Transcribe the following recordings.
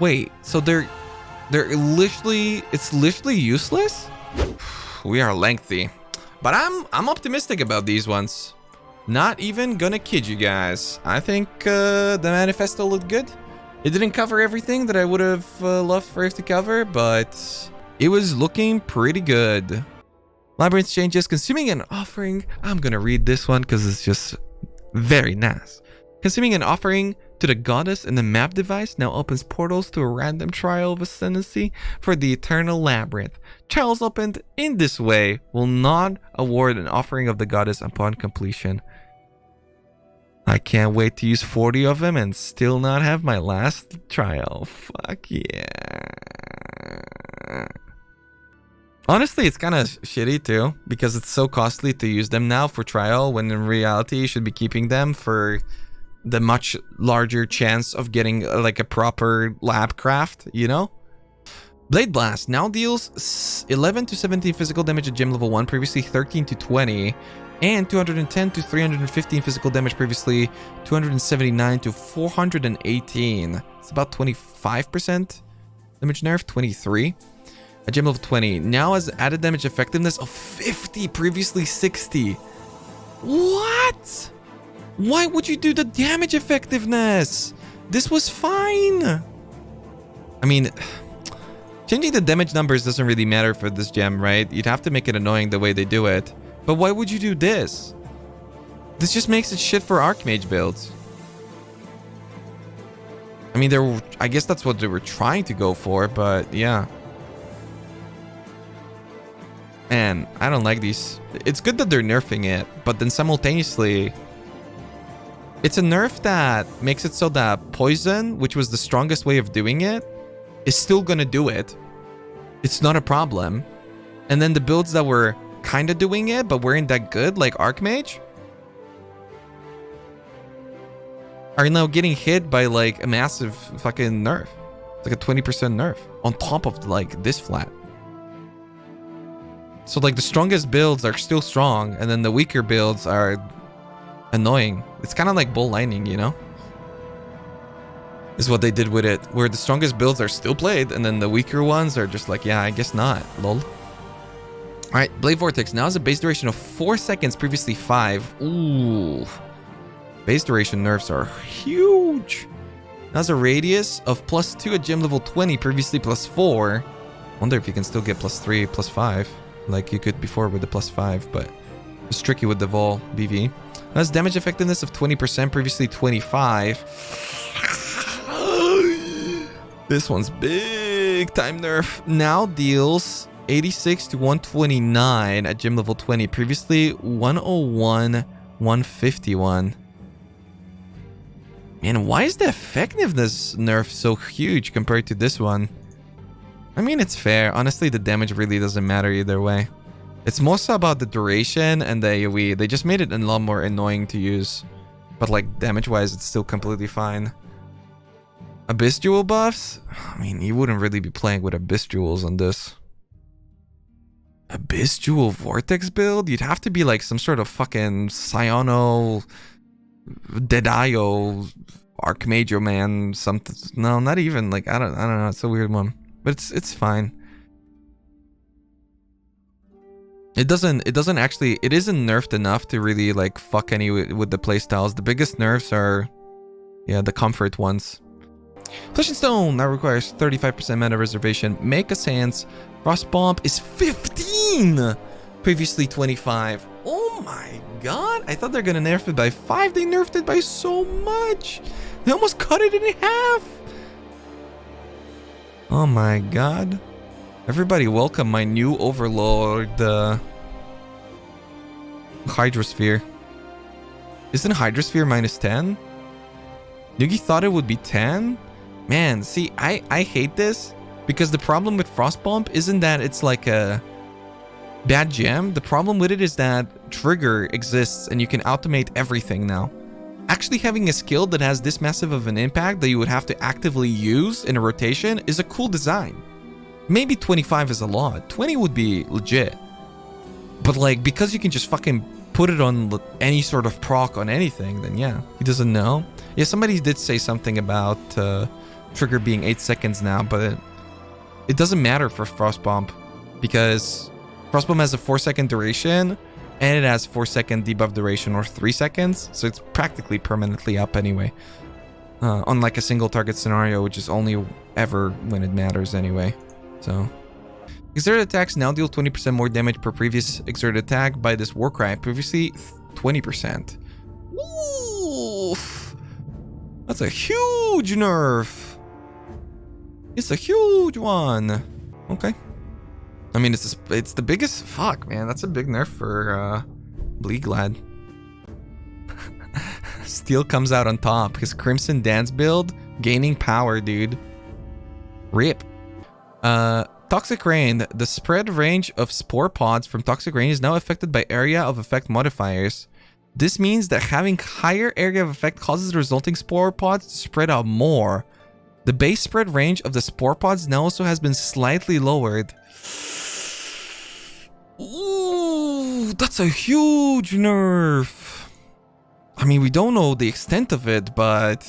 Wait, so they're literally, it's literally useless? We are lengthy. But I'm optimistic about these ones. Not even gonna kid you guys. I think the manifesto looked good. It didn't cover everything that I would have loved for it to cover, but it was looking pretty good. Labyrinth changes. Consuming an offering. I'm gonna read this one because it's just very nice. Consuming an offering to the goddess in the map device now opens portals to a random trial of ascendancy for the eternal labyrinth. Trials opened in this way will not award an offering of the goddess upon completion. I can't wait to use 40 of them and still not have my last trial. Fuck yeah. Honestly, it's kind of shitty too, because it's so costly to use them now for trial, when in reality you should be keeping them for the much larger chance of getting like a proper lab craft, you know? Blade Blast now deals 11 to 17 physical damage at gem level 1, previously 13 to 20, and 210 to 315 physical damage, previously 279 to 418. It's about 25% damage nerf, 23. A gem level 20 now has added damage effectiveness of 50, previously 60. What? Why would you do the damage effectiveness? This was fine. I mean, changing the damage numbers doesn't really matter for this gem, right? You'd have to make it annoying the way they do it. But why would you do this? This just makes it shit for Archmage builds. I mean, I guess that's what they were trying to go for, but yeah. Man, I don't like these. It's good that they're nerfing it, but then simultaneously, it's a nerf that makes it so that poison, which was the strongest way of doing it, is still gonna do it. It's not a problem. And then the builds that were kind of doing it, but weren't that good, like Archmage, are now getting hit by like a massive fucking nerf. It's like a 20% nerf on top of like this flat. So like the strongest builds are still strong, and then the weaker builds are annoying. It's kind of like bull lightning, you know? Is what they did with it, where the strongest builds are still played, and then the weaker ones are just like, yeah, I guess not, lol. Alright, Blade Vortex now has a base duration of 4 seconds, previously 5. Ooh. Base duration nerfs are huge. Now has a radius of +2 at gem level 20, previously +4. Wonder if you can still get +3, +5, like you could before with the +5, but it's tricky with the Vol BV. Now has damage effectiveness of 20%, previously 25. This one's big time nerf. Now deals 86 to 129 at gym level 20, previously 101, 151. Man, why is the effectiveness nerf so huge compared to this one? I mean, it's fair. Honestly, the damage really doesn't matter either way. It's mostly about the duration and the AoE. They just made it a lot more annoying to use. But like damage-wise, it's still completely fine. Abyss Jewel buffs? I mean, you wouldn't really be playing with Abyss Jewels on this. Abyss Jewel Vortex build? You'd have to be like some sort of fucking Siono, Dedaio, Archmage man, something. No, not even. Like, I don't know. It's a weird one. But it's fine. It doesn't actually, it isn't nerfed enough to really like fuck any with the playstyles. The biggest nerfs are, yeah, the comfort ones. Flesh and Stone now requires 35% mana reservation. Make a Sans. Frost Bomb is 15! Previously 25. Oh my god! I thought they're gonna nerf it by 5. They nerfed it by so much! They almost cut it in half! Oh my god. Everybody welcome my new overlord, Hydrosphere. Isn't Hydrosphere -10? Yugi thought it would be 10? Man, see, I hate this because the problem with Frostbomb isn't that it's like a bad gem. The problem with it is that Trigger exists and you can automate everything now. Actually having a skill that has this massive of an impact that you would have to actively use in a rotation is a cool design. Maybe 25 is a lot. 20 would be legit. But like, because you can just fucking put it on any sort of proc on anything, then yeah. He doesn't know. Yeah, somebody did say something about trigger being 8 seconds now, but it doesn't matter for Frost Bomb because Frost Bomb has a 4-second duration and it has 4-second debuff duration or 3 seconds, so it's practically permanently up anyway. Unlike a single target scenario, which is only ever when it matters anyway. So exerted attacks now deal 20% more damage per previous exerted attack by this Warcry. Previously 20%. Oof. That's a huge nerf. It's a huge one. Okay. I mean, it's the biggest. Fuck, man. That's a big nerf for Bleedglad. Steel comes out on top. His Crimson Dance build gaining power, dude. Rip. Toxic Rain. The spread range of spore pods from Toxic Rain is now affected by area of effect modifiers. This means that having higher area of effect causes the resulting spore pods to spread out more. The base spread range of the spore pods now also has been slightly lowered. Ooh, that's a huge nerf. I mean, we don't know the extent of it, but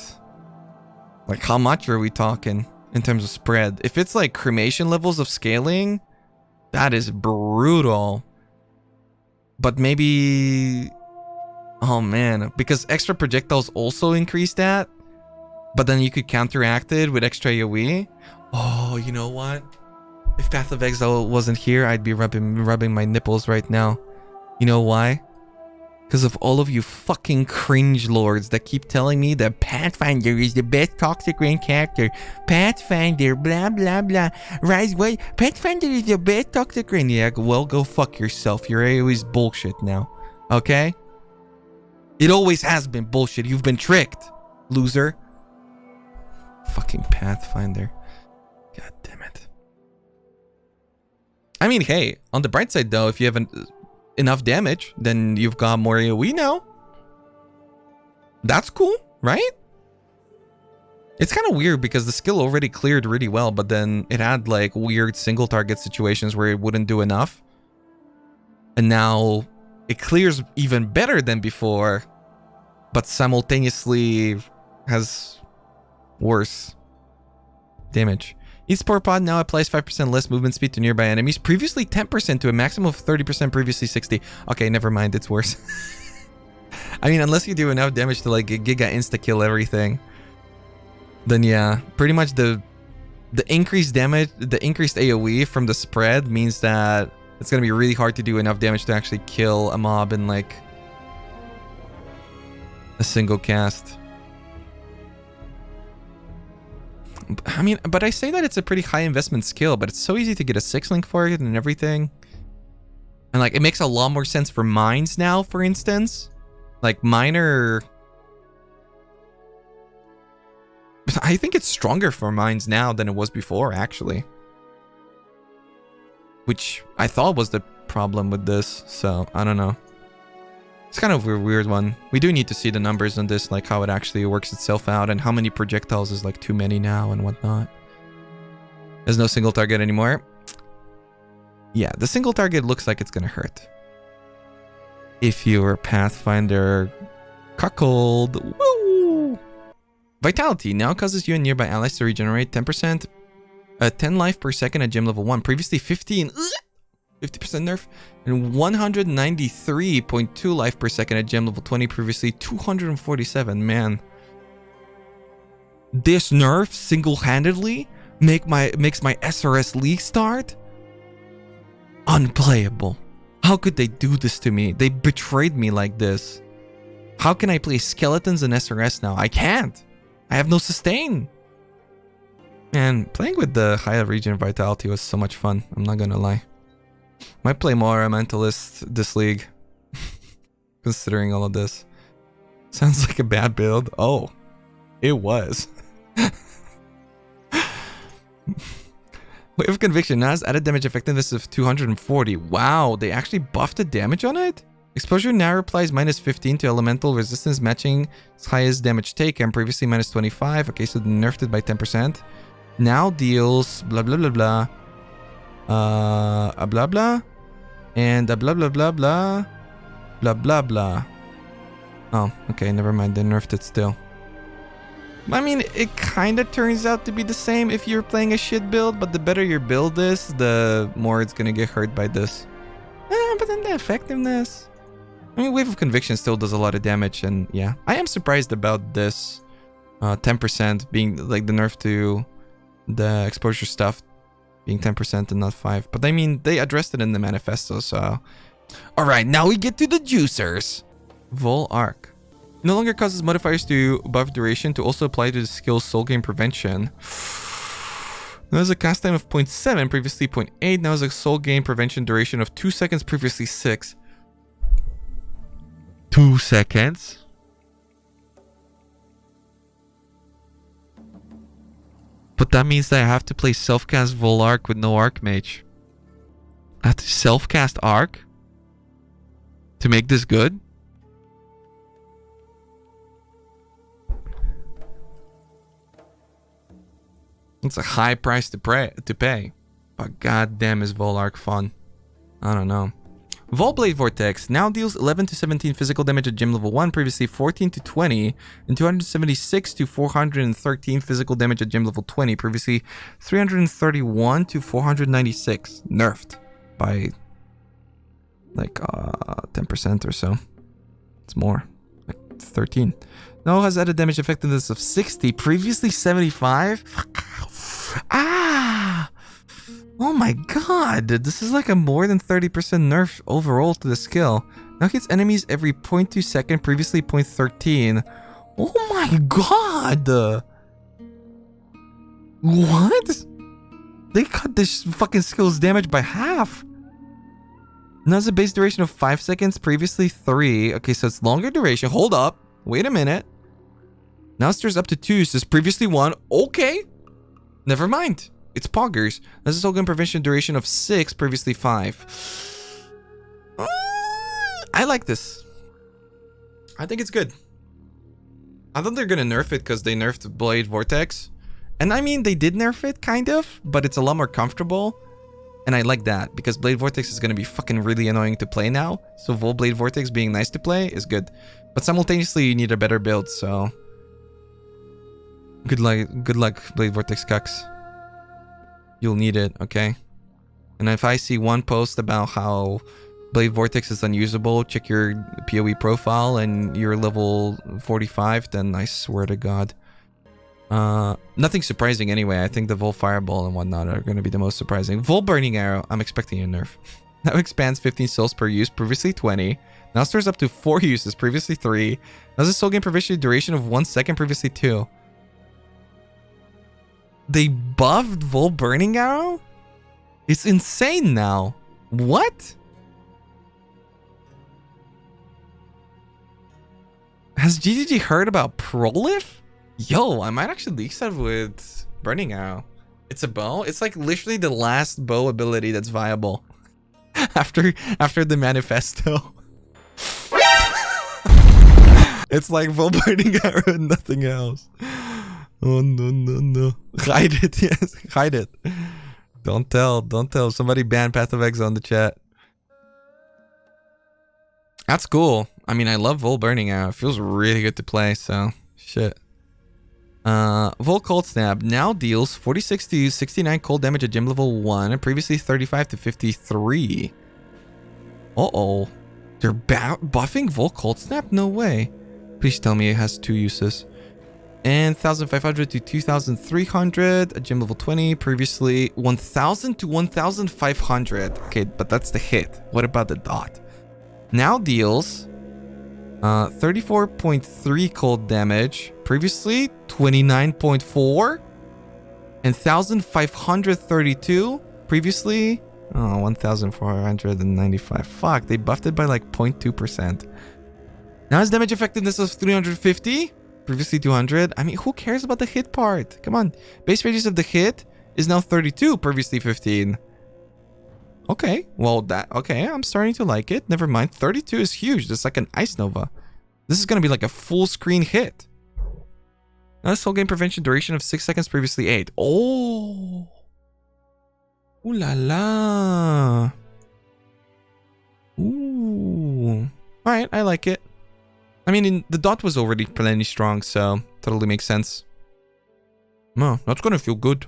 like how much are we talking in terms of spread? If it's like cremation levels of scaling, that is brutal. But maybe, oh man, because extra projectiles also increase that, but then you could counteract it with extra AoE. Oh, you know what? If Path of Exile wasn't here, I'd be rubbing my nipples right now. You know why? Because of all of you fucking cringe lords that keep telling me that Pathfinder is the best Toxic Rain character. Pathfinder, blah, blah, blah. Raiz, what? Pathfinder is the best Toxic Rain. Yeah, well, go fuck yourself. Your AoE is bullshit now. Okay? It always has been bullshit. You've been tricked, loser. Fucking Pathfinder. God damn it. I mean, hey, on the bright side though, if you haven't enough damage, then you've got more AoE now. That's cool, right? It's kind of weird because the skill already cleared really well, but then it had like weird single target situations where it wouldn't do enough. And now it clears even better than before, but simultaneously has worse damage. Each spore pod now applies 5% less movement speed to nearby enemies. Previously 10% to a maximum of 30%, previously 60. Okay, never mind, it's worse. I mean, unless you do enough damage to like giga insta-kill everything, then yeah, pretty much the increased damage, the increased AoE from the spread means that it's gonna be really hard to do enough damage to actually kill a mob in like a single cast. I mean, but I say that it's a pretty high investment skill, but it's so easy to get a 6-link for it and everything. And like, it makes a lot more sense for mines now, for instance. Like, miner... I think it's stronger for mines now than it was before, actually. Which I thought was the problem with this, so I don't know. It's kind of a weird one. We do need to see the numbers on this, like how it actually works itself out and how many projectiles is like too many now and whatnot. There's no single target anymore. Yeah, the single target looks like it's gonna hurt. If you're a Pathfinder cuckold, woo! Vitality now causes you and nearby allies to regenerate 10%, 10 life per second at gym level 1. Previously 15, 50% nerf, and 193.2 life per second at gem level 20. Previously 247. Man, this nerf single-handedly makes my SRS League start unplayable. How could they do this to me? They betrayed me like this. How can I play skeletons in SRS now? I can't. I have no sustain. And playing with the higher regen vitality was so much fun. I'm not gonna lie. Might play more Mentalist this league. Considering all of this. Sounds like a bad build. Oh, it was. Wave of Conviction now has added damage effectiveness of 240. Wow, they actually buffed the damage on it? Exposure now applies minus 15 to elemental resistance, matching its highest damage taken. Previously minus 25. Okay, so they nerfed it by 10%. Now deals blah blah blah blah. A blah blah. And a blah blah blah blah. Blah blah blah. Oh, okay, never mind. They nerfed it still. I mean, it kind of turns out to be the same if you're playing a shit build, but the better your build is, the more it's gonna get hurt by this. But then the effectiveness... I mean, Wave of Conviction still does a lot of damage, and yeah. I am surprised about this 10% being, like, the nerf to the exposure stuff being 10% and not 5. But I mean, they addressed it in the manifesto, so... Alright, now we get to the juicers. Vol Arc. No longer causes modifiers to buff duration to also apply to the skill Soul Gain Prevention. Now has a cast time of 0.7, previously 0.8. Now has a Soul Gain Prevention duration of 2 seconds, previously 6. 2 seconds? But that means that I have to play self-cast Vol Arc with no Archmage. I have to self-cast Arc? To make this good? It's a high price to pay. But goddamn is Vol Arc fun. I don't know. Vol Blade Vortex now deals 11 to 17 physical damage at gym level 1, previously 14 to 20, and 276 to 413 physical damage at gym level 20, previously 331 to 496. Nerfed by like 10% or so. It's more, like 13. Now has added damage effectiveness of 60, previously 75. Ah! Oh my god, this is like a more than 30% nerf overall to the skill. Now hits enemies every 0.2 second, previously 0.13. Oh my god! What? They cut this fucking skill's damage by half. Now has a base duration of 5 seconds, previously 3. Okay, so it's longer duration. Hold up. Wait a minute. Now stirs up to 2, says previously 1. Okay. Never mind. It's Poggers. That's a Soul Gain Prevention duration of 6, previously 5. I like this. I think it's good. I thought they're gonna nerf it because they nerfed Blade Vortex. And I mean, they did nerf it, kind of, but it's a lot more comfortable. And I like that, because Blade Vortex is gonna be fucking really annoying to play now. So Vol Blade Vortex being nice to play is good. But simultaneously, you need a better build, so... Good luck, Blade Vortex cucks. You'll need it, okay? And if I see one post about how Blade Vortex is unusable, check your PoE profile and you're level 45, then I swear to God. Nothing surprising anyway. I think the Vol Fireball and whatnot are going to be the most surprising. Vol Burning Arrow, I'm expecting a nerf. Now expands 15 souls per use, previously 20. Now stores up to 4 uses, previously 3. Now has a Soul Gain Prevention duration of 1 second, previously 2. They buffed Vol Burning Arrow? It's insane now. What? Has GGG heard about Prolif? Yo, I might actually leak stuff with Burning Arrow. It's a bow. It's like literally the last bow ability that's viable. after the manifesto. It's like Vol Burning Arrow and nothing else. Oh, no. Hide it, yes. Hide it. Don't tell. Somebody ban Path of Exile in the chat. That's cool. I mean, I love Vol Burning Arrow. It feels really good to play, so... Shit. Vol Cold Snap now deals 46 to 69 cold damage at gym level 1, and previously 35 to 53. Uh-oh. They're buffing Vol Cold Snap? No way. Please tell me it has 2 uses. And 1,500 to 2,300 at gym level 20. Previously 1,000 to 1,500. Okay, but that's the hit. What about the dot? Now deals 34.3 cold damage. Previously 29.4. And 1,532. Previously 1,495. Fuck, they buffed it by like 0.2%. Now his damage effectiveness is 350. Previously 200. I mean, who cares about the hit part? Come on. Base radius of the hit is now 32. Previously 15. Okay. Well, okay. I'm starting to like it. Never mind. 32 is huge. That's like an Ice Nova. This is going to be like a full screen hit. Now Soul Gain Prevention duration of 6 seconds. Previously 8. Oh. Ooh la la. Ooh. Alright. I like it. I mean, the dot was already plenty strong, so totally makes sense. No, that's gonna feel good.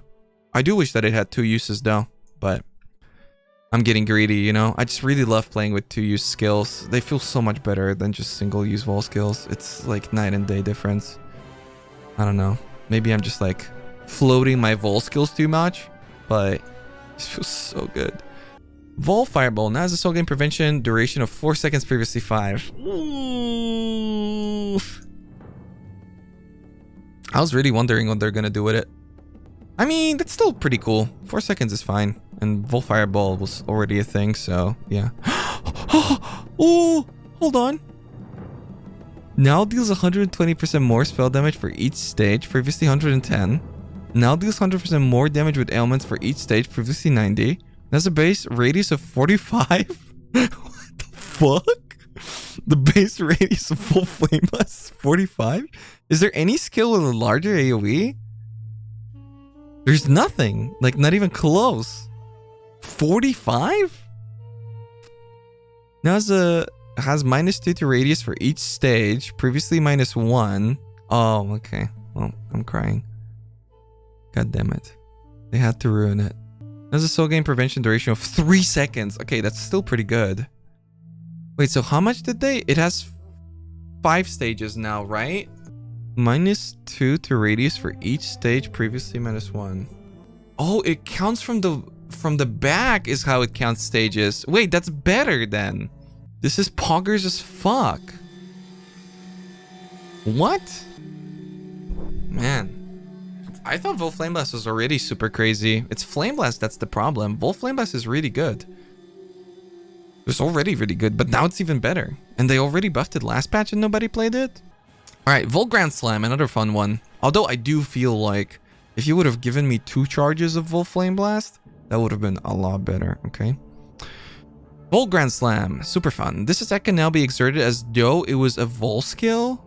I do wish that it had 2 uses though, but I'm getting greedy, you know? I just really love playing with 2-use skills. They feel so much better than just single-use vol skills. It's like night and day difference. I don't know. Maybe I'm just like floating my vol skills too much, but it just feels so good. Vol Fireball now has a soul gain prevention duration of 4 seconds, previously 5. Oof. I was really wondering what they're gonna do with it. I mean, that's still pretty cool. 4 seconds is fine. And Vol Fireball was already a thing, so yeah. Oh, hold on. Now deals 120% more spell damage for each stage, previously 110. Now deals 100% more damage with ailments for each stage, previously 90. Has a base radius of 45? What the fuck? The base radius of full flame blast is 45? Is there any skill with a larger AoE? There's nothing. Like, not even close. 45? Now has -2 to radius for each stage. Previously -1. Oh, okay. Well, I'm crying. God damn it. They had to ruin it. Has a soul gain prevention duration of 3 seconds. Okay, that's still pretty good. Wait, so how much did they? It has 5 stages now, right? -2 to radius for each stage, previously -1. Oh, it counts from the back is how it counts stages. Wait, that's better then. This is poggers as fuck. What? Man. I thought Vol Flame Blast was already super crazy. It's Flame Blast that's the problem. Vol Flame Blast is really good. It was already really good, but now it's even better. And they already buffed it last patch and nobody played it? Alright, Vol Grand Slam, another fun one. Although I do feel like if you would have given me 2 charges of Vol Flame Blast, that would have been a lot better, okay? Vol Grand Slam, super fun. This attack can now be exerted as though it was a Vol skill.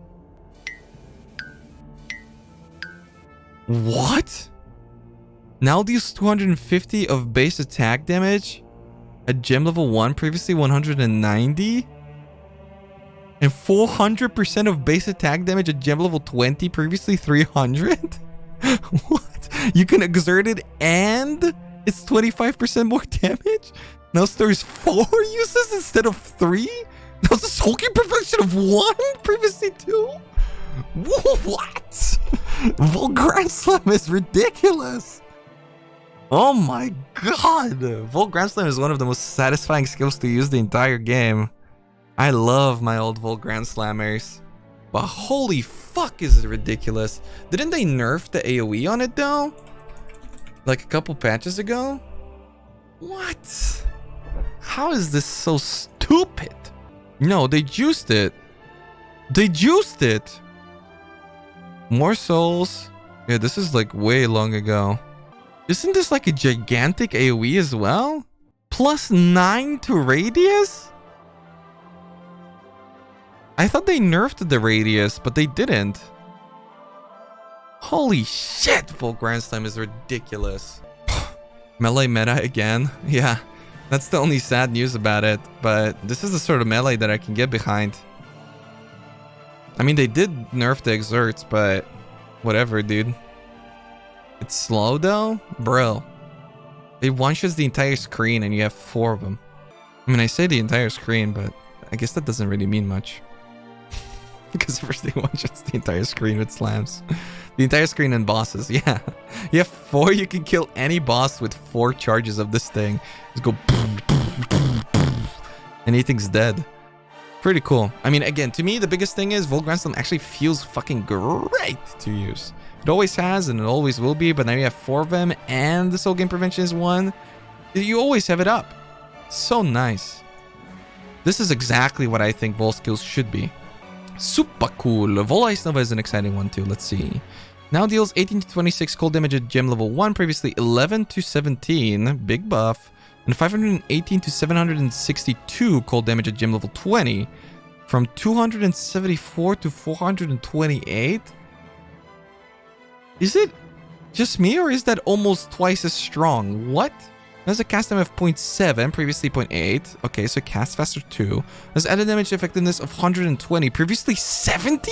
What? Now deals 250 of base attack damage at gem level 1, previously 190? And 400% of base attack damage at gem level 20, previously 300? What? You can exert it and it's 25% more damage? Now stores 4 uses instead of 3? Now it's a soul gain prevention of 1, previously 2? What? Vol Grand Slam is ridiculous. Oh my god. Vol Grand Slam is one of the most satisfying skills to use the entire game. I love my old Vol Grand Slammers. But holy fuck is it ridiculous. Didn't they nerf the AoE on it though? Like a couple patches ago? What? How is this so stupid? No, they juiced it. They juiced it. More souls. Yeah, this is like way long ago. Isn't this like a gigantic AoE as well? +9 to radius? I thought they nerfed the radius, but they didn't. Holy shit, Vol Grand Slam is ridiculous. Melee meta again? Yeah, that's the only sad news about it, but this is the sort of melee that I can get behind. I mean, they did nerf the exerts, but whatever, dude. It's slow though? Bro. It one-shots the entire screen and you have 4 of them. I mean, I say the entire screen, but I guess that doesn't really mean much. Because first they one-shots the entire screen with slams. The entire screen and bosses, yeah. You have 4, you can kill any boss with 4 charges of this thing. Just go and anything's dead. Pretty cool. I mean, again, to me, the biggest thing is Vol Grand Slam actually feels fucking great to use. It always has and it always will be, but now you have 4 of them and the soul gain prevention is 1. You always have it up. So nice. This is exactly what I think Vol skills should be. Super cool. Vol Ice Nova is an exciting one too. Let's see. Now deals 18 to 26 cold damage at gem level 1, previously 11 to 17. Big buff. And 518 to 762 cold damage at gem level 20. From 274 to 428. Is it just me or is that almost twice as strong? What? Has a cast time of 0.7, previously 0.8. Okay, so cast faster 2. Has added damage effectiveness of 120, previously 70?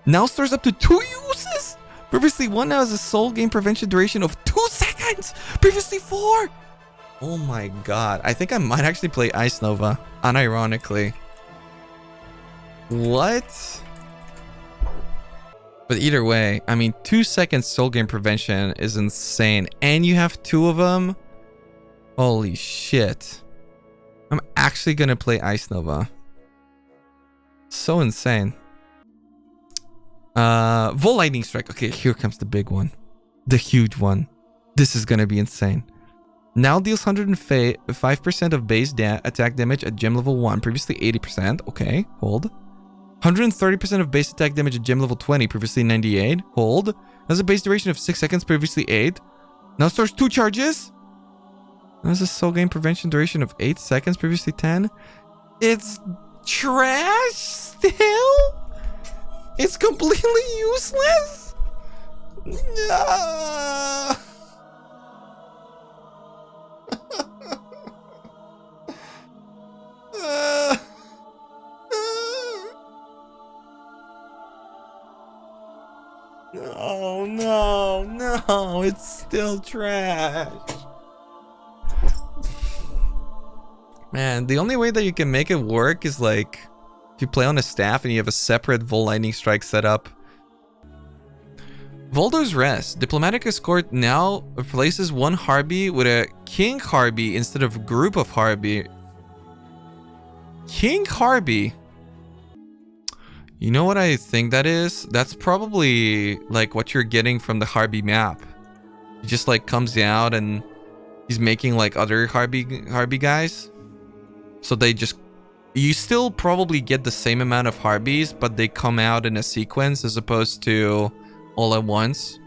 Now stores up to 2 uses? Previously 1, now has a soul game prevention duration of 2 seconds. Previously 4. Oh my god. I think I might actually play Ice Nova, unironically. What? But either way, I mean, 2 seconds soul game prevention is insane. And you have 2 of them? Holy shit. I'm actually gonna play Ice Nova. So insane. Volt Lightning Strike. Okay, here comes the big one. The huge one. This is gonna be insane. Now deals 105% of base attack damage at gem level 1. Previously 80%. Okay, hold. 130% of base attack damage at gem level 20. Previously 98. Hold. Has a base duration of 6 seconds. Previously 8. Now stores 2 charges. Has a soul game prevention duration of 8 seconds. Previously 10. It's trash still? It's completely useless? No. No, it's still trash. Man, the only way that you can make it work is like if you play on a staff and you have a separate Volt Lightning Strike setup. Voldo's Rest. Diplomatic Escort now replaces one Harby with a King Harby instead of a group of Harby. King Harby? You know what I think that is? That's probably like what you're getting from the Harby map. He just like comes out and he's making like other Harby guys. So they just... You still probably get the same amount of Harbies, but they come out in a sequence as opposed to all at once.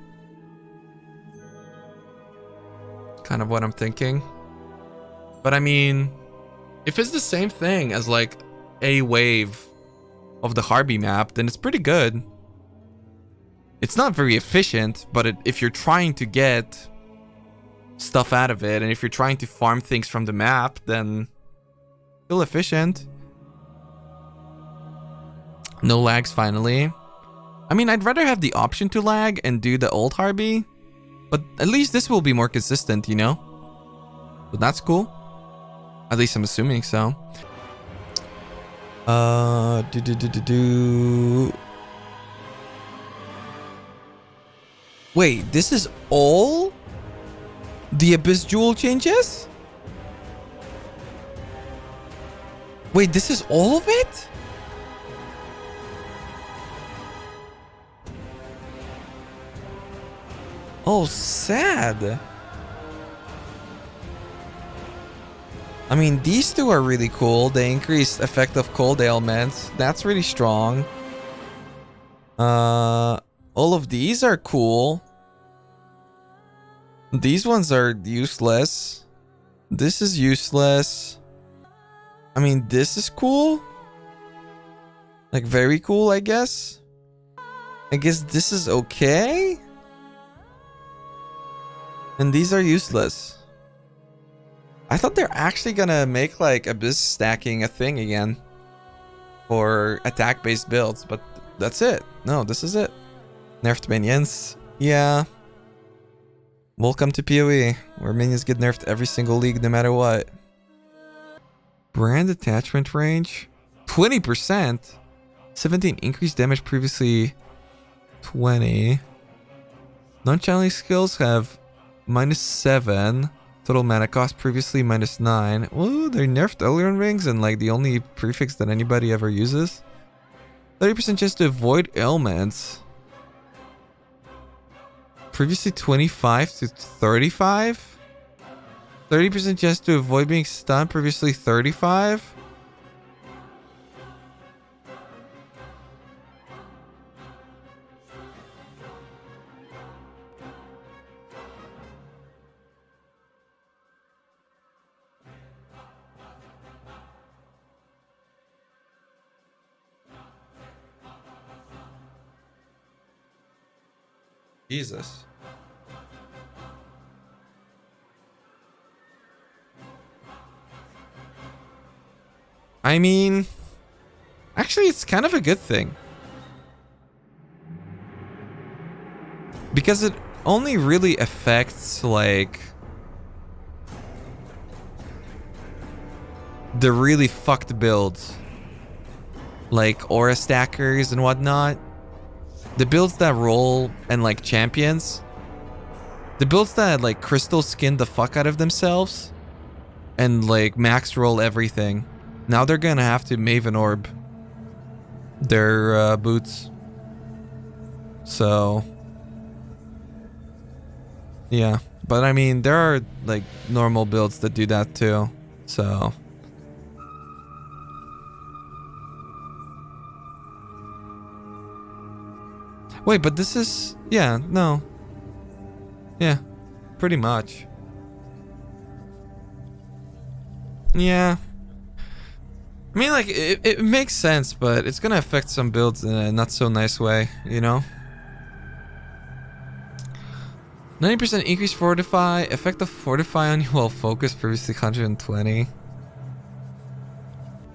Kind of what I'm thinking. But I mean, if it's the same thing as like a wave of the Harby map, then it's pretty good. It's not very efficient, but if you're trying to get stuff out of it, and if you're trying to farm things from the map, then still efficient. No lags finally. I mean, I'd rather have the option to lag and do the old Harby, but at least this will be more consistent, you know? So that's cool. At least I'm assuming so. Wait, this is all the Abyss Jewel changes? Wait, this is all of it? Oh, sad. I mean, these two are really cool. They increase effect of cold ailments. That's really strong. All of these are cool. These ones are useless. This is useless. I mean, this is cool. Like, very cool, I guess. I guess this is okay. And these are useless. I thought they're actually gonna make like Abyss stacking a thing again for attack-based builds, but that's it. No, this is it. Nerfed minions. Yeah. Welcome to PoE, where minions get nerfed every single league no matter what. Brand attachment range. 20%. 17 increased damage, previously 20. Non-challenge skills have -7. Total mana cost, previously -9. Ooh, they nerfed Elrond rings and like the only prefix that anybody ever uses. 30% chance to avoid ailments. Previously 25 to 35. 30% chance to avoid being stunned, previously 35. Jesus. I mean, actually, it's kind of a good thing. Because it only really affects, like, the really fucked builds. Like aura stackers and whatnot. The builds that roll and like champions. The builds that like crystal skin the fuck out of themselves. And like max roll everything. Now they're gonna have to Maven Orb their boots. So yeah. But I mean, there are like normal builds that do that too. So wait, but this is... Yeah, no. Yeah, pretty much. Yeah. I mean, like, it makes sense, but it's gonna affect some builds in a not so nice way, you know? 90% increase Fortify. Effect of Fortify on you while focused, previously 120.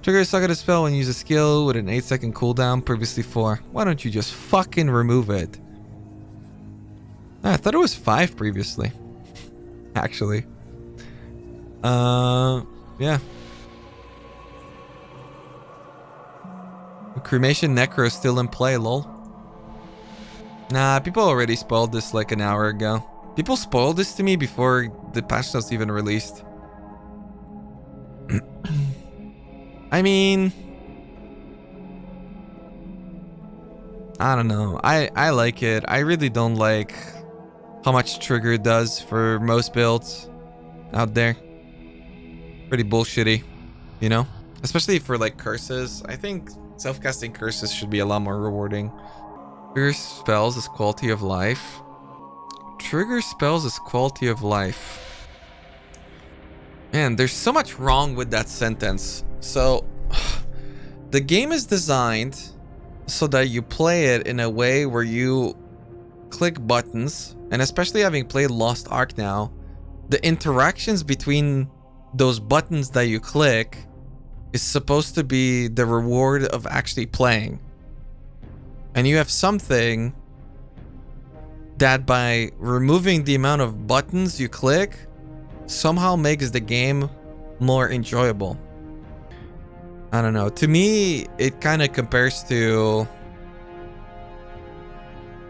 Trigger a suck at a spell when you use a skill with an 8-second cooldown, previously 4. Why don't you just fucking remove it? I thought it was 5 previously. Actually. Yeah. Cremation Necro is still in play, lol. Nah, people already spoiled this like an hour ago. People spoiled this to me before the patch notes even released. I mean, I don't know. I like it. I really don't like how much trigger it does for most builds out there. Pretty bullshitty, you know? Especially for like curses. I think self-casting curses should be a lot more rewarding. Trigger spells is quality of life. Trigger spells is quality of life. Man, there's so much wrong with that sentence. So, the game is designed so that you play it in a way where you click buttons, and especially having played Lost Ark now, the interactions between those buttons that you click is supposed to be the reward of actually playing. And you have something that by removing the amount of buttons you click somehow makes the game more enjoyable. I don't know. To me, it kind of compares to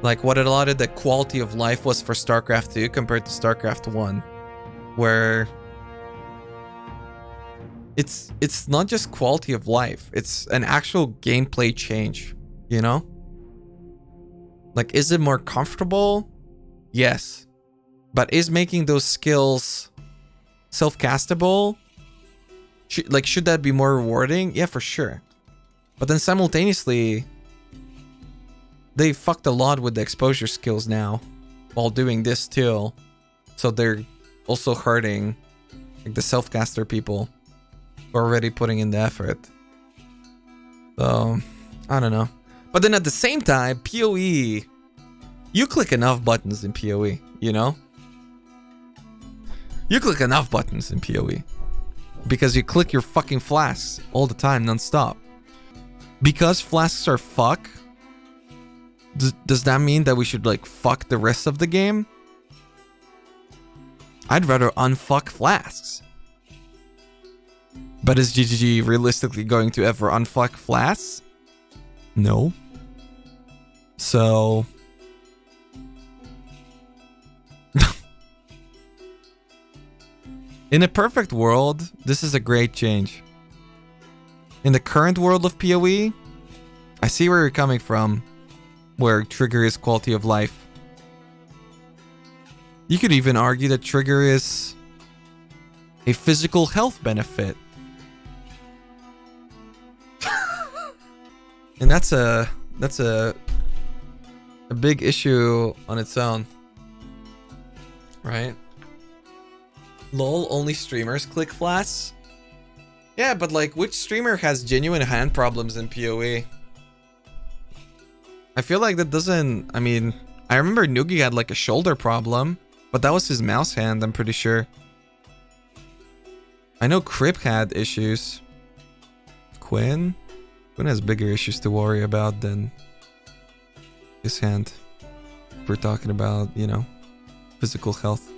like what a lot of the quality of life was for StarCraft 2 compared to StarCraft 1, where it's not just quality of life, it's an actual gameplay change, you know? Like, is it more comfortable? Yes. But is making those skills self-castable? Should that be more rewarding? Yeah, for sure. But then simultaneously, they fucked a lot with the exposure skills now while doing this too. So they're also hurting like the self-caster people who are already putting in the effort. So, I don't know. But then at the same time, PoE, you click enough buttons in PoE, you know? You click enough buttons in PoE. Because you click your fucking flasks all the time, non-stop. Because flasks are fuck, does that mean that we should like fuck the rest of the game? I'd rather unfuck flasks. But is GGG realistically going to ever unfuck flasks? No. So... in a perfect world, this is a great change. In the current world of PoE, I see where you're coming from, where trigger is quality of life. You could even argue that trigger is a physical health benefit. And that's a big issue on its own. Right? LOL, only streamers click flasks? Yeah, but like, which streamer has genuine hand problems in PoE? I feel like that doesn't... I mean, I remember Noogie had like a shoulder problem, but that was his mouse hand, I'm pretty sure. I know Crip had issues. Quinn? Quinn has bigger issues to worry about than his hand. we're talking about, you know, physical health.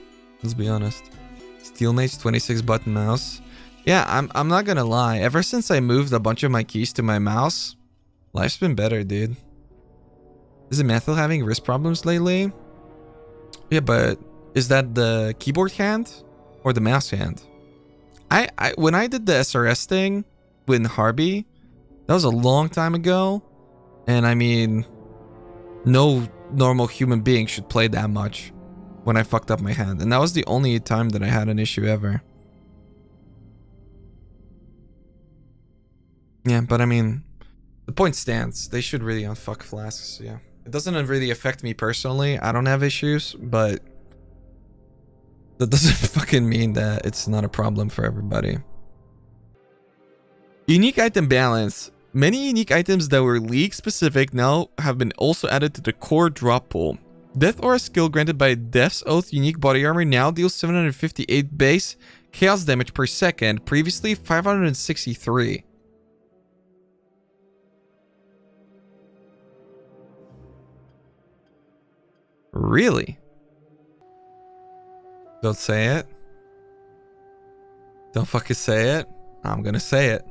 Let's be honest. Steel Mage 26 button mouse. Yeah, I'm not gonna lie. Ever since I moved a bunch of my keys to my mouse, life's been better, dude. Is it Methyl having wrist problems lately? Yeah, but is that the keyboard hand or the mouse hand? When I did the SRS thing with Harvey, that was a long time ago. And I mean, no normal human being should play that much when I fucked up my hand. And that was the only time that I had an issue ever. Yeah, but I mean, the point stands. They should really unfuck flasks, yeah. It doesn't really affect me personally. I don't have issues, but that doesn't fucking mean that it's not a problem for everybody. Unique item balance. Many unique items that were league specific now have been also added to the core drop pool. Death Aura skill granted by Death's Oath unique body armor now deals 758 base chaos damage per second, previously 563. Really? Don't say it. Don't fucking say it. I'm gonna say it.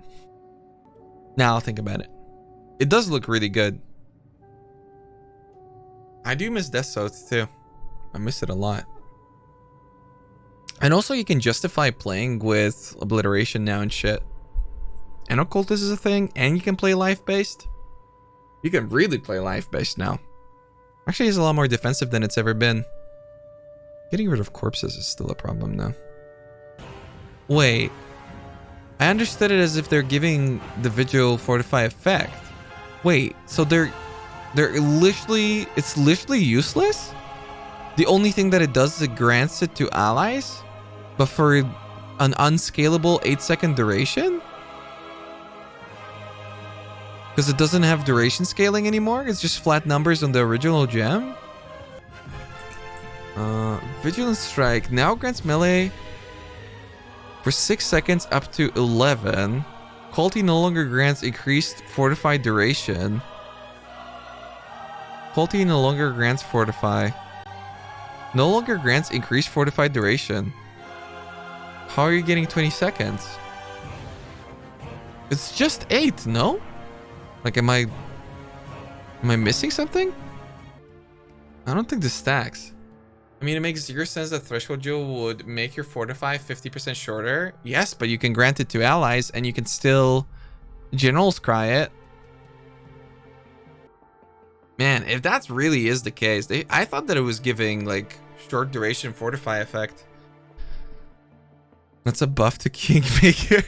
Now I'll think about it. It does look really good. I do miss Death's Oath too. I miss it a lot. And also you can justify playing with obliteration now and shit. And occultist is a thing, and you can play life-based. You can really play life-based now. Actually, it's a lot more defensive than it's ever been. Getting rid of corpses is still a problem now. Wait. I understood it as if they're giving the Vigil Fortify effect. Wait, so they're literally, it's literally useless? The only thing that it does is it grants it to allies? But for an unscalable 8-second duration? Because it doesn't have duration scaling anymore? It's just flat numbers on the original gem? Vigilant Strike now grants melee for 6 seconds up to 11. Quality no longer grants increased fortified duration. Quality no longer grants fortify. No longer grants increased fortified duration. How are you getting 20 seconds? It's just 8, no? Like, am I missing something? I don't think this stacks. I mean, it makes zero sense that Threshold Jewel would make your Fortify 50% shorter. Yes, but you can grant it to allies and you can still General's Cry it. Man, if that really is the case, I thought that it was giving like short duration Fortify effect. That's a buff to Kingmaker.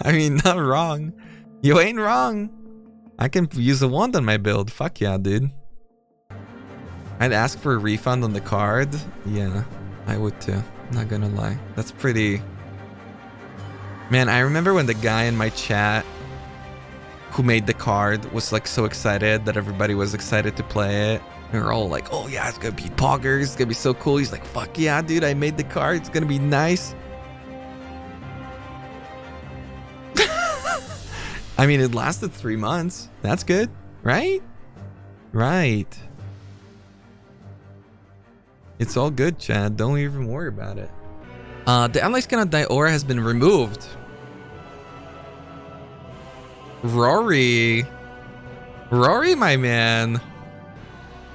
I mean, not wrong. You ain't wrong. I can use a wand on my build. Fuck yeah, dude. I'd ask for a refund on the card. Yeah, I would too. Not gonna lie. That's pretty... Man, I remember when the guy in my chat who made the card was like so excited that everybody was excited to play it. We were all like, oh yeah, it's gonna be poggers. It's gonna be so cool. He's like, fuck yeah, dude, I made the card. It's gonna be nice. I mean, it lasted 3 months. That's good, right? Right. It's all good, Chad. Don't even worry about it. The Allies Cannot Die aura has been removed. Rory, my man.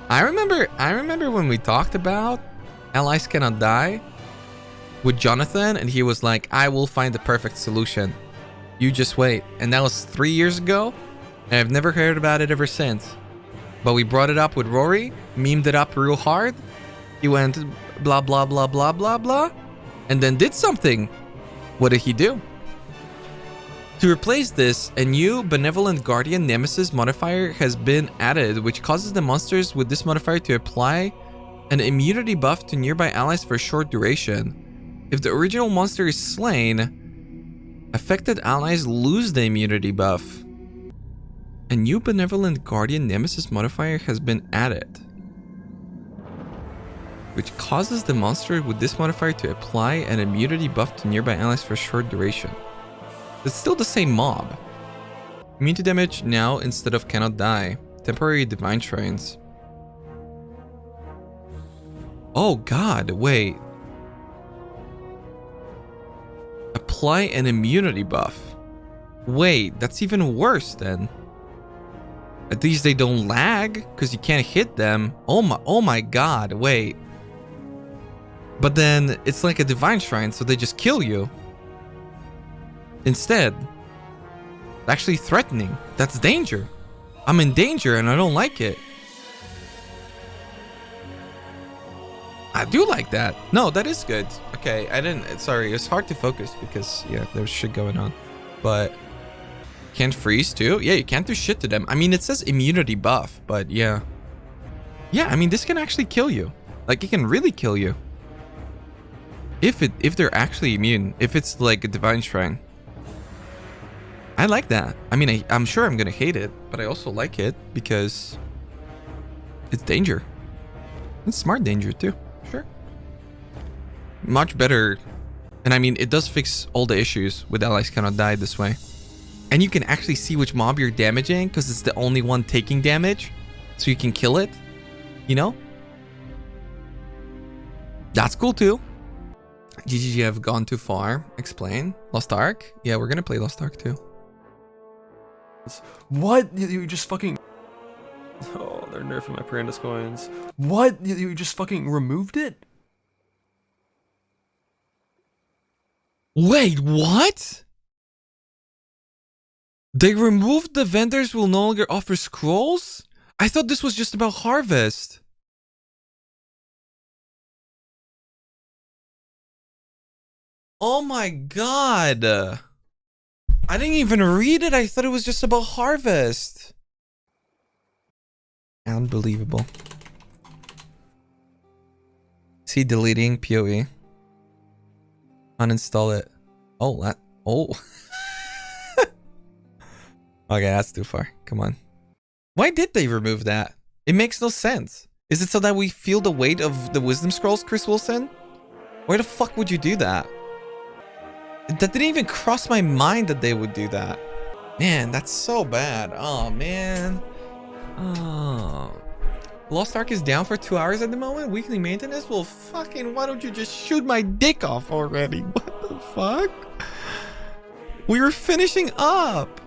I remember when we talked about Allies Cannot Die with Jonathan, and he was like, I will find the perfect solution. You just wait. And that was 3 years ago, and I've never heard about it ever since. But we brought it up with Rory, memed it up real hard. He went blah, blah, blah, blah, blah, blah, and then did something. What did he do? To replace this, a new Benevolent Guardian Nemesis modifier has been added, which causes the monsters with this modifier to apply an immunity buff to nearby allies for a short duration. If the original monster is slain, affected allies lose the immunity buff. A new Benevolent Guardian Nemesis modifier has been added, which causes the monster with this modifier to apply an immunity buff to nearby allies for a short duration. It's still the same mob. Immune to damage now instead of Cannot Die. Temporary Divine Shrines. Oh God, wait. Apply an immunity buff. Wait, that's even worse then. At least they don't lag because you can't hit them. Oh my God, wait. But then it's like a divine shrine, so they just kill you. Instead. Actually threatening. That's danger. I'm in danger and I don't like it. I do like that. No, that is good. Okay, I didn't... Sorry, it's hard to focus because, yeah, there's shit going on. But... Can't freeze too? Yeah, you can't do shit to them. I mean, it says immunity buff, but yeah. Yeah, I mean, this can actually kill you. Like, it can really kill you. If they're actually immune. If it's like a divine shrine. I like that. I mean, I'm sure I'm gonna hate it, but I also like it because... It's danger. It's smart danger too. Sure. Much better. And I mean, it does fix all the issues with allies cannot die this way. And you can actually see which mob you're damaging because it's the only one taking damage. So you can kill it. You know? That's cool too. GGG, I've gone too far. Explain. Lost Ark? Yeah, we're gonna play Lost Ark too. What? You just fucking... Oh, they're nerfing my Parandus coins. What? You just fucking removed it? Wait, what? They removed the vendors will no longer offer scrolls? I thought this was just about harvest. Oh my God. I didn't even read it. I thought it was just about harvest. Unbelievable. See, deleting PoE. Uninstall it. Oh, that. Oh. Okay, that's too far. Come on. Why did they remove that? It makes no sense. Is it so that we feel the weight of the wisdom scrolls, Chris Wilson? Why the fuck would you do that? That didn't even cross my mind that they would do that. Man, that's so bad. Oh, man. Oh. Lost Ark is down for 2 hours at the moment. Weekly maintenance? Well, fucking, why don't you just shoot my dick off already? What the fuck? We were finishing up.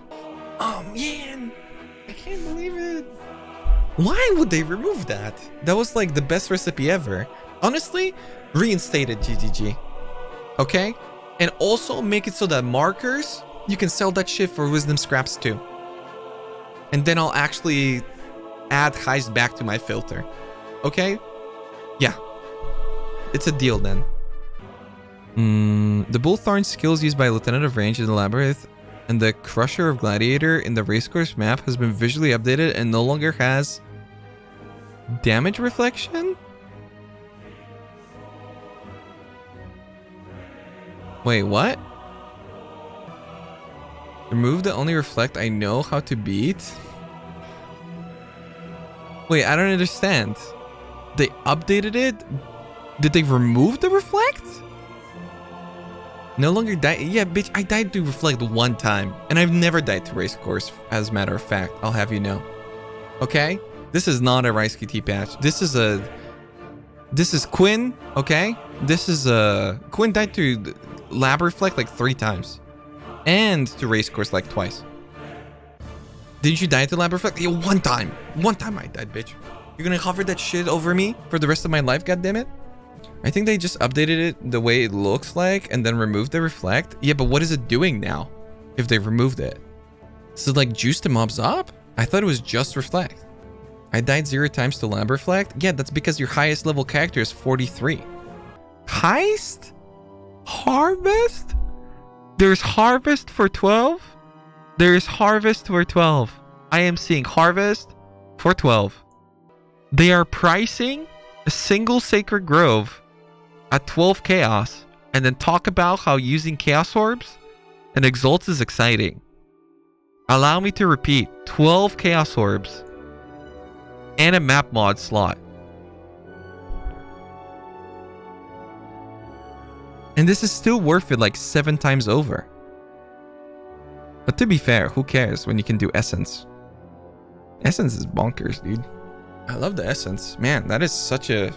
Oh, man. I can't believe it. Why would they remove that? That was like the best recipe ever. Honestly, reinstate it, GGG. Okay? And also make it so that markers, you can sell that shit for wisdom scraps too. And then I'll actually add heist back to my filter. Okay? Yeah. It's a deal then. The Bullthorn skills used by Lieutenant of Range in the Labyrinth and the Crusher of Gladiator in the Racecourse map has been visually updated and no longer has damage reflection? Wait, what? Remove the only reflect I know how to beat? Wait, I don't understand. They updated it? Did they remove the reflect? No longer die. Yeah, bitch, I died to reflect one time. And I've never died to Racecourse, as a matter of fact. I'll have you know. Okay? This is not a RaizQT patch. This is Quinn, okay? Quinn died to Lab Reflect like 3 times. And to Racecourse like twice. Didn't you die to Lab Reflect? Yeah, one time. One time I died, bitch. You're gonna hover that shit over me for the rest of my life, goddammit? I think they just updated it the way it looks like and then removed the reflect. Yeah, but what is it doing now if they removed it? So like juice the mobs up? I thought it was just reflect. I died 0 times to Lab Reflect? Yeah, that's because your highest level character is 43. Heist? Harvest? There's harvest for 12? There's harvest for 12. I am seeing harvest for 12. They are pricing a single sacred grove at 12 chaos and then talk about how using chaos orbs and exalts is exciting. Allow me to repeat, 12 chaos orbs and a map mod slot. And this is still worth it like 7 times over. But to be fair, who cares when you can do Essence? Essence is bonkers, dude. I love the Essence. Man, that is such a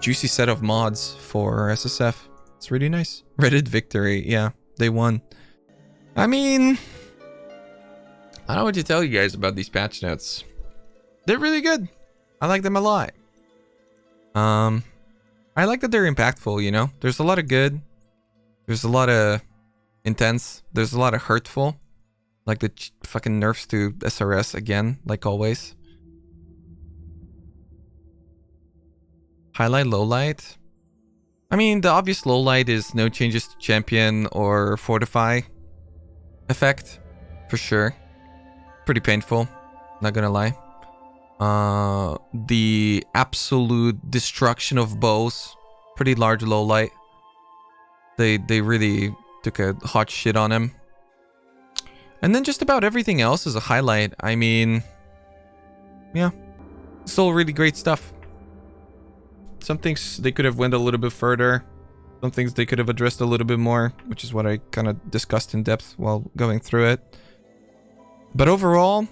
juicy set of mods for SSF. It's really nice. Reddit victory. Yeah, they won. I mean, I don't know what to tell you guys about these patch notes. They're really good. I like them a lot. I like that they're impactful, you know? There's a lot of good. There's a lot of intense. There's a lot of hurtful. Like the fucking nerfs to SRS again, like always. Highlight, lowlight. I mean, the obvious lowlight is no changes to champion or Fortify effect, for sure. Pretty painful, not gonna lie. The absolute destruction of bows, pretty large lowlight. They really took a hot shit on him. And then just about everything else is a highlight. I mean, yeah, still really great stuff. Some things they could have went a little bit further. Some things they could have addressed a little bit more, which is what I kind of discussed in depth while going through it. But overall,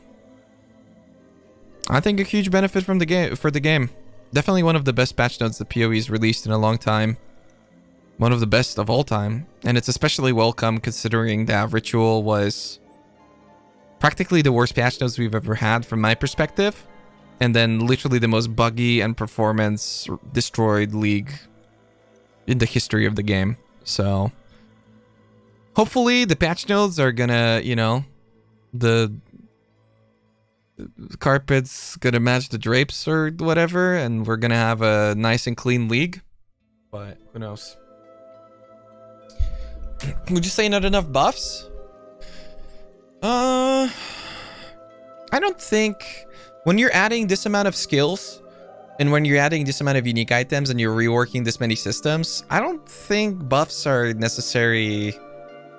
I think a huge benefit from the game. Definitely one of the best patch notes the PoE's released in a long time. One of the best of all time. And it's especially welcome considering that Ritual was practically the worst patch notes we've ever had from my perspective. And then literally the most buggy and performance destroyed league in the history of the game. So hopefully the patch notes are gonna, you know, the carpet's gonna match the drapes or whatever, and we're gonna have a nice and clean league. But who knows? Would you say not enough buffs? I don't think when you're adding this amount of skills and when you're adding this amount of unique items and you're reworking this many systems, I don't think buffs are necessary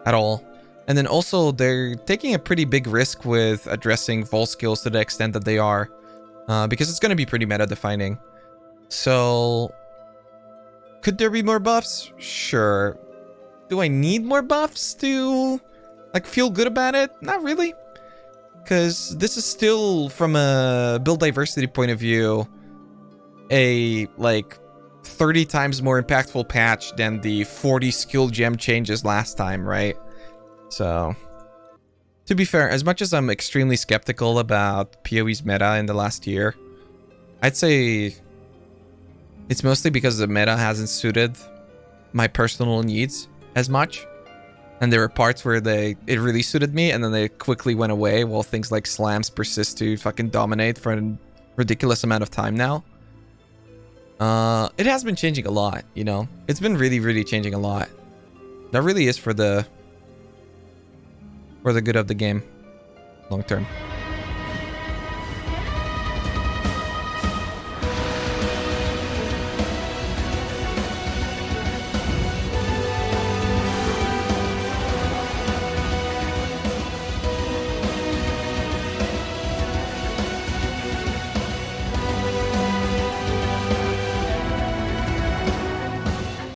at all. And then also they're taking a pretty big risk with addressing vol skills to the extent that they are, because it's going to be pretty meta defining. So could there be more buffs? Sure. Do I need more buffs to like feel good about it? Not really. Because this is still, from a build diversity point of view, a like 30 times more impactful patch than the 40 skill gem changes last time, right? So, to be fair, as much as I'm extremely skeptical about PoE's meta in the last year, I'd say it's mostly because the meta hasn't suited my personal needs as much. And there were parts where it really suited me, and then they quickly went away while things like slams persist to fucking dominate for a ridiculous amount of time now. It has been changing a lot, you know? It's been really, really changing a lot. That really is for the good of the game long term.